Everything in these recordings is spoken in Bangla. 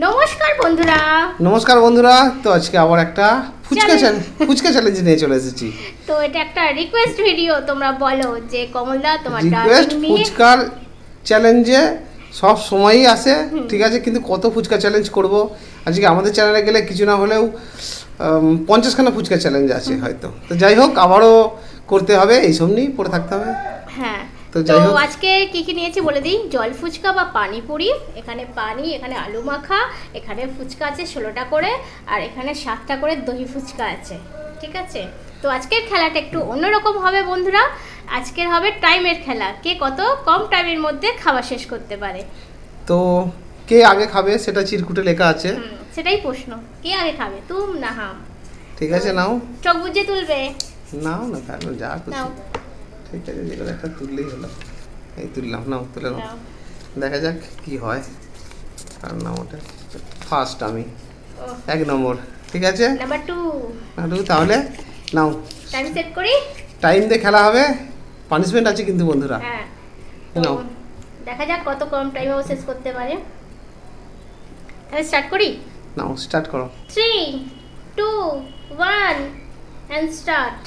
নমস্কার বন্ধুরা। নমস্কার বন্ধুরা, তো আজকে আবার একটা ফুচকা চ্যালেঞ্জ নিয়ে চলে এসেছি। তো এটা একটা রিকোয়েস্ট ভিডিও, তোমরা বলো যে কমলদা তোমার রিকোয়েস্ট ফুচকার চ্যালেঞ্জে সব সময়ই আসে, ঠিক আছে, কিন্তু কত ফুচকা চ্যালেঞ্জ করব আজকে আমাদের চ্যানেলে গেলে কিছু না হলেও 50খানা ফুচকা চ্যালেঞ্জ আছে হয়তো। তো যাই হোক, আবারও করতে হবে, এইসব নিয়েই পড়ে থাকতে হবে। হ্যাঁ, তো আজকে কি কি নিয়েছি বলে দিই। জল ফুচকা বা পানিপুরি, এখানে পানি, এখানে আলু মাখা, এখানে ফুচকা আছে 16টা করে, আর এখানে 7টা করে দহি ফুচকা আছে, ঠিক আছে। তো আজকের খেলাটা একটু অন্যরকম হবে বন্ধুরা। আজকের হবে টাইমের খেলা, কে কত কম টাইমের মধ্যে খাওয়া শেষ করতে পারে। তো কে আগে খাবে সেটা চিরকুটে লেখা আছে, সেটাই প্রশ্ন, কে আগে খাবে, তুম না হাম। ঠিক আছে, নাও চোখ বুঝে তুলবে, নাও না ফেলো, যা খুশি, ঠিক আছে, যেগুলো একটা তুললেই হলো। এই তুললাম, নাও তুলে নাও, দেখা যাক কি হয়। আর নাম ওটা ফার্স্ট, আমি 1 নম্বর, ঠিক আছে। নাম্বার 2 তাহলে নাও, টাইম সেট করি। টাইম দিয়ে খেলা হবে, পানিশমেন্ট আছে কিন্তু বন্ধুরা। হ্যাঁ, নাও, দেখা যাক কত কম টাইমে ও শেষ করতে পারে। তাহলে স্টার্ট করি। নাও স্টার্ট করো। 3 2 1 এন্ড স্টার্ট।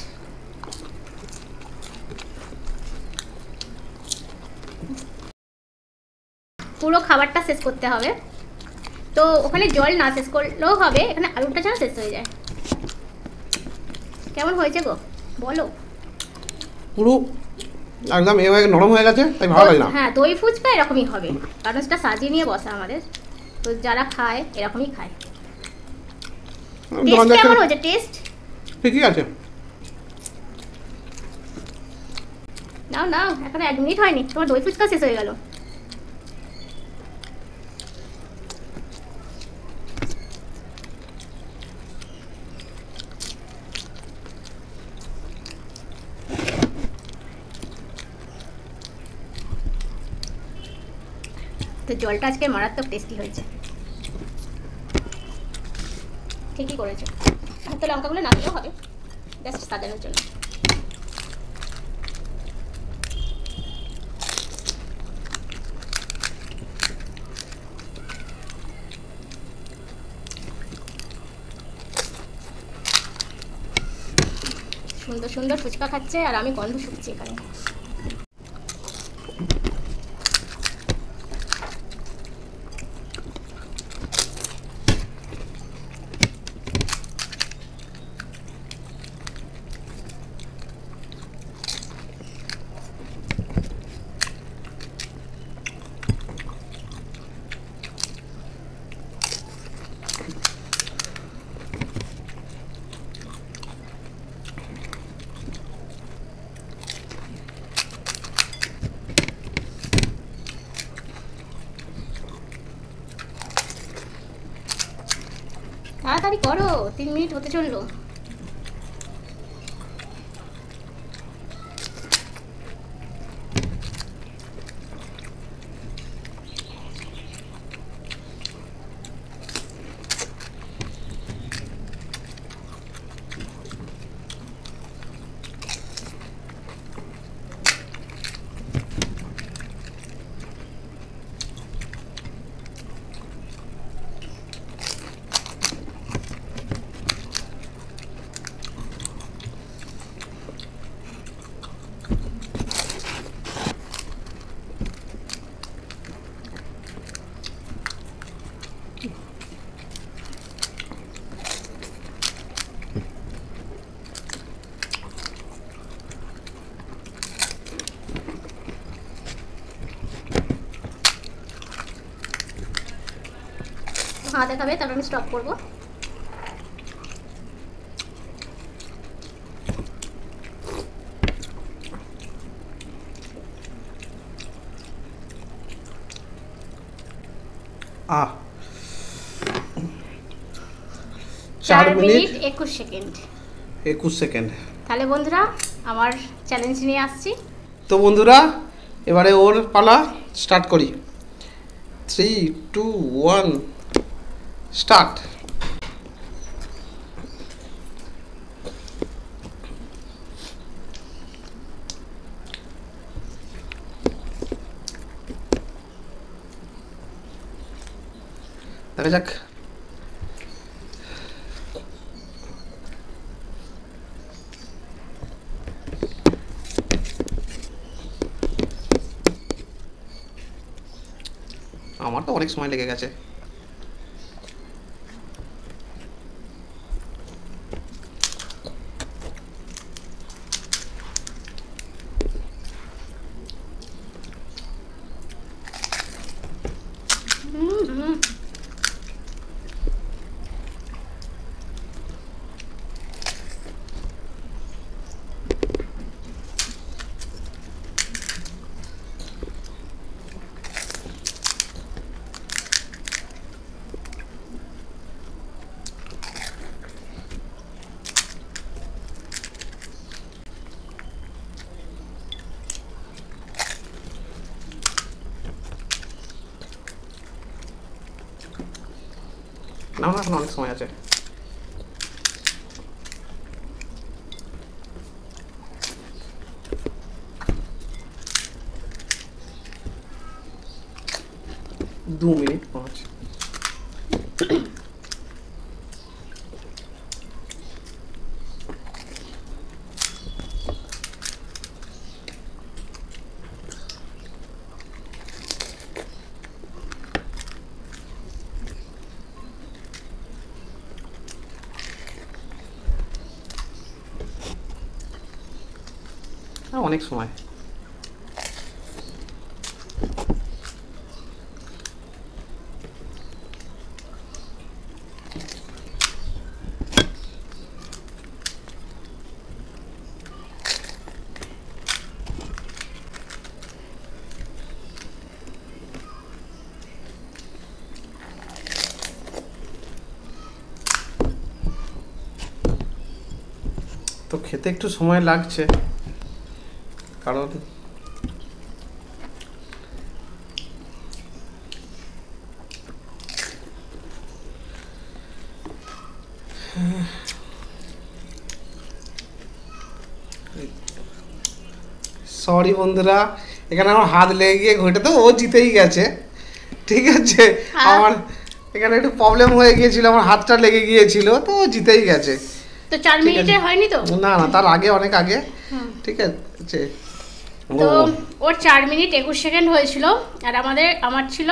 পুরো খাবারটা শেষ করতে হবে। তো ওখানে জল না শেষ করলেও হবে, এখানে আলুটা যেন শেষ হয়ে যায়। কেমন হয়েছে গো বলো? পুরো একদম হয়ে নরম হয়ে গেছে, তাই ভালো লাগে না। হ্যাঁ, দই ফুচকা এরকমই হবে, কারণ সেটা সাজিয়ে নিয়ে বসা আমাদের। তো যারা খায় এরকমই খায়। টেস্ট কেমন হয়েছে? টেস্ট ঠিকই আছে। নাও নাও, এখন 1 মিনিট হয়নি, তোমার দই ফুচকা শেষ হয়ে গেল। তো জলটা আজকে মারাত্মক টেস্টি হয়েছে, ঠিকই করেছো। তো লঙ্কাগুলো না দিলেও হবে, জাস্ট সাজানোর জন্য। সুন্দর সুন্দর ফুচকা খাচ্ছে আর আমি গন্ধ শুকছি এখানে। তাড়াতাড়ি করো, 3 মিনিট হতে চললো। হাত দেখাবে, তারপর আমি স্টপ করবো। আহ 4 মিনিট 21 সেকেন্ড। 21 সেকেন্ড। তাহলে বন্ধুরা, আমার চ্যালেঞ্জ নিয়ে আসছি। তো বন্ধুরা, এবারে ওর পালা, স্টার্ট করি। 3 2 1 স্টার্ট। দেখা যাক। আমার তো অনেক সময় লেগে গেছে। না না, এখন অনেক সময় আছে। দু মিনিট 5। অনেক সময়। তো খেতে একটু সময় লাগছে, কারণ সরি বন্ধুরা, এখানে আমার হাত লেগে গিয়ে ঘটে, তো ও জিতেই গেছে, ঠিক আছে। আমার এখানে একটু প্রবলেম হয়ে গিয়েছিল, আমার হাতটা লেগে গিয়েছিল, তো ও জিতেই গেছে। তো 4 মিনিটে হয়নি তো? না না, তার আগে, অনেক আগে, ঠিক আছে। তো ওর 4 মিনিট 21 সেকেন্ড হয়েছিল, আর আমার ছিল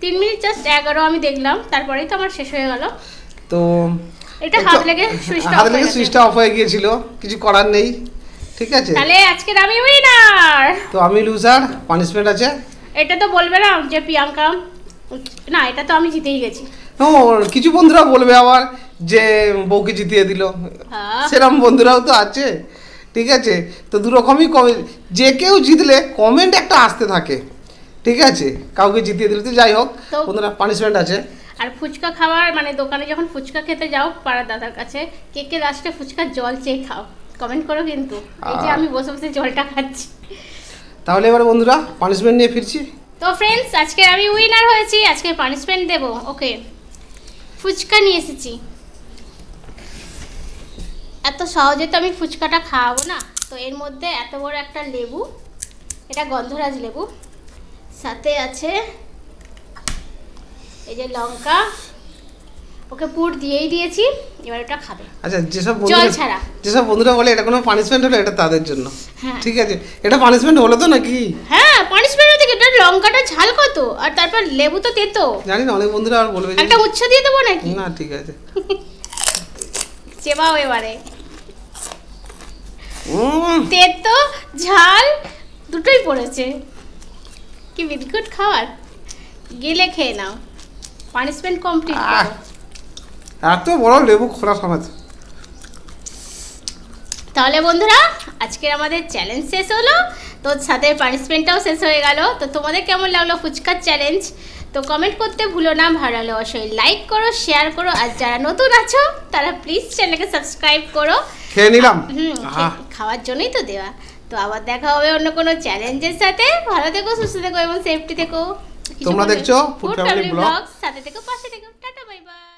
3 মিনিট জাস্ট 11। আমি দেখলাম, তারপরেই তো আমার শেষ হয়ে গেল। তো এটা হাত লেগে সুইচটা অফ হয়ে গিয়েছিল, কিছু করার নেই, ঠিক আছে। তাহলে আজকের আমি উইনার। তো আমি লুজার, পানিশমেন্ট আছে। এটা তো বলবে না যে প্রিয়াঙ্কা, না এটা তো আমি জিতেই গেছি। ও, কিছু বন্ধুরা বলবে আবার যে বউকে জিতিয়ে দিল, সেরকম বন্ধুরাও তো আছে, ঠিক আছে। তো দু রকমই, যে কেউ জিতলে কমেন্ট একটা আসতে থাকে, ঠিক আছে, কাউকে জিতিয়ে দিলে। তো যাই হোক বন্ধুরা, পানিশমেন্ট আছে। আর ফুচকা খাওয়ার মানে দোকানে যখন ফুচকা খেতে যাও পাড়ার দাদার কাছে, কে কে লাস্টে ফুচকার জল চেয়ে খাও, কমেন্ট করো কিন্তু। এই যে আমি বসে বসে জলটা খাচ্ছি। তাহলে এবার বন্ধুরা পানিশমেন্ট নিয়ে ফিরছি। তো ফ্রেন্ডস, আজকে আমি উইনার হয়েছি, আজকে পানিশমেন্ট দেবো। ওকে, ফুচকা নিয়ে এসেছি। এত সহজে তো আমি ফুচকাটা খাওয়াবো না, তো এর মধ্যে এত বড় একটা লেবু, এটা গন্ধরাজ লেবু, সাথে আছে এই যে লঙ্কা, ওকে পুর দিয়েই দিয়েছি, এবার এটা খাবে। আচ্ছা, যেসব বন্ধুরা বলে এটা কোনো পানিশমেন্ট হলো, এটা তাদের জন্য, ঠিক আছে। এটা পানিশমেন্ট হলো তো নাকি? হ্যাঁ, পানিশমেন্ট হতে এটা লঙ্কাটা ঝাল কত, আর তারপর লেবু তো তেতো। জানি না, অনেক বন্ধুরা আর বলবে একটা উচ্ছে দিয়ে দেবো নাকি? না, ঠিক আছে, চেবাও এবারে। তেতো ঝাল দুটোই পড়েছে, কি বিস্কুট খাওয়ার, গিলে খেয়ে নাও, পানিশমেন্ট কমপ্লিট করো। এত বড় লেবু খোলা সমেত। তাহলে বন্ধুরা, আজকের আমাদের চ্যালেঞ্জ শেষ হলো, তো সাথে পানিশমেন্টটাও শেষ হয়ে গেল। তো তোমাদের কেমন লাগলো ফুচকার চ্যালেঞ্জ? তো কমেন্ট করতে ভুলো না, ভালো লাগলে অবশ্যই লাইক করো, শেয়ার করো, আর যারা নতুন আছো তারা প্লিজ চ্যানেলকে সাবস্ক্রাইব করো। খেয়ে নিলাম, খাওয়ার জন্যই তো দেওয়া। তো আবার দেখা হবে অন্য কোনো চ্যালেঞ্জের সাথে। ভালো থেকো, সুস্থ থেকো এবং সেফটি থেকো। তোমরা দেখছো ফুড ফ্যামিলি ব্লগ, সাথে থেকো, পাশে থেকো। Tata, bye bye.